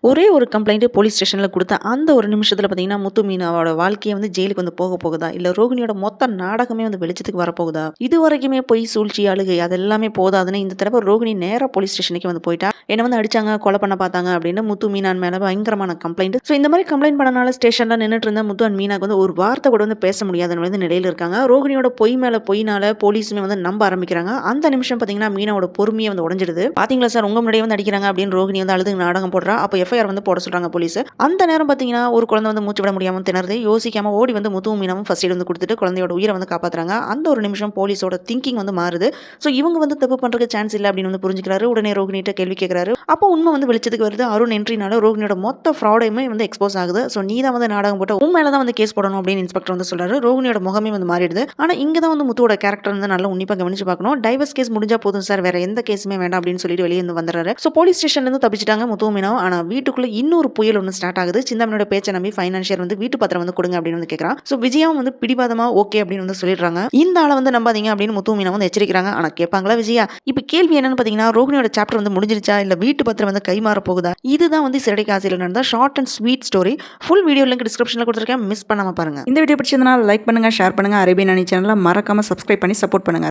ஒரே ஒரு complaint police ஸ்டேஷன்ல குடுத்த அந்த ஒரு நிமிஷத்துல பார்த்தீங்கன்னா, முத்து மீனாவோட வாழ்க்கையே வந்து ஜெயிலுக்கு வந்து போக போகுதா? இல்ல ரோகிணியோட மொத்த நாடகமே வந்து வெளிச்சத்துக்கு வரப்போகுதா? இதுவரைக்குமே பொய், சூழ்ச்சி, அழுகை அது எல்லாமே போதாதுன்னு இந்த தடவ ரோகிணி நேரா போலீஸ் ஸ்டேஷனுக்கே வந்து போயிட்டா. என்ன வந்து அடிச்சாங்க, கொலை பண்ண பார்த்தாங்க அப்படின்னு முத்து மீனான் மேல பயங்கரமான கம்ப்ளைண்ட். ஸோ இந்த மாரி கம்ப்ளைண்ட் பண்ணனால ஸ்டேஷன்ல நின்னுட்டு இருந்த முத்து அண்ட் மீனாக்கு வந்து ஒரு வார்த்தை கூட வந்து பேச முடியாத வந்து நிலையில இருக்காங்க. ரோகிணியோட பொய் மேல பொய்னால போலீஸுமே வந்து நம்ப ஆரம்பிக்கிறாங்க. அந்த நிமிஷம் பார்த்தீங்கன்னா, மீனாவோட பொறுமையே வந்து உடைஞ்சிடுது. "பாத்தீங்களா சார், உங்க முன்னாடியே வந்து அடிக்கிறாங்க" அப்படின்னு ரோகிணி வந்து அழுது நாடகம் போடுறா. அப்ப எஃப்ஐஆர் வந்து போட சொல்றாங்க போலீஸ். அந்த நேரம் பார்த்தீங்கன்னா, ஒரு குழந்தை வந்து மூச்சு விட முடியாம திணறுது. யோசிக்காம ஓடி வந்து முத்துவும் மீனாவும் ஃபர்ஸ்ட் எய்ட் வந்து குடுத்துட்டு குழந்தையோட உயிர வந்து காப்பாத்துறாங்க. அந்த ஒரு நிமிஷம் போலீஸோட திங்கிங் வந்து மாறுது. ஸோ இவங்க வந்து தப்பு பண்றதுக்கு சான்ஸ் இல்ல அப்படின்னு வந்து புரிஞ்சுக்கிறாரு. உடனே ரோகிணிட்ட கேள்வி கேட்கிறாரு. அப்போ உண்மை வந்து வெளிச்சத்துக்கு வருது. அருண் என்ட்ரினால ரோகிணியோட மொத்த ஃப்ராடையுமே வந்து எக்ஸ்போஸ் ஆகுது. ஸோ நீ தான் வந்து நாடகம் போட்ட, உன் மேல தான் வந்து கேஸ் போடணும் அப்படின்னு இன்ஸ்பெக்டர் வந்து சொல்றாரு. ரோகிணியோட முகமே வந்து மாறிடுது. ஆனா இங்க தான் வந்து முத்துவோட கேரக்டர் வந்து நல்லா உன்னிப்பா கவனிச்சு பார்க்கணும். டைவர்ஸ் கேஸ் முடிஞ்சா போதும் சார், வேற எந்த கேஸுமே வேண்டாம் அப்படின்னு சொல்லிட்டு வெளியே வந்து வந்துறாரு. ஸோ போலீஸ் ஸ்டேஷன்ல இருந்து தப்பிச்சிட்டாங்க முத்துவும் மீனாவும். ஆனா வீட்டுக்குள்ள இன்னொரு புயல் ஒன்று ஸ்டார்ட் ஆகுது. சிந்தாமணியோட பேச்சை நம்பி ஃபைனான்சியர் வந்து வீட்டு பத்திரம் வந்து கொடுங்க அப்படின்னு வந்து கேட்கறான். ஸோ விஜயாவும் வந்து பிடிவாதமா ஓகே அப்படின்னு வந்து சொல்லிடுறாங்க. இந்த ஆளை வந்து நம்பாதீங்க அப்படின்னு முத்து மீனா வந்து எச்சரிக்கிறாங்க. ஆனா கேட்பாங்களா விஜயா? இப்ப கேள்வி என்னன்னு பாத்தீங்கன்னா, ரோகிணியோட சாப்டர் வந்து முடிஞ்சிருச்சா இல்ல வீட்டு பத்திரம் வந்து கைமாற போகுதா? இதுதான் வந்து சிறடைக்கு ஆசையில் நடந்த short and sweet story. Full video link டிஸ்கிரிப்ஷன்ல கொடுத்துருக்கேன், மிஸ் பண்ணாம பாருங்க. இந்த வீடியோ பிடிச்சிருந்தா லைக் பண்ணுங்க, ஷேர் பண்ணுங்க. அரேபியன் அணி சேனலை மறக்காம சப்ஸ்கிரைப் பண்ணி சப்போர்ட் பண்ணுங்க.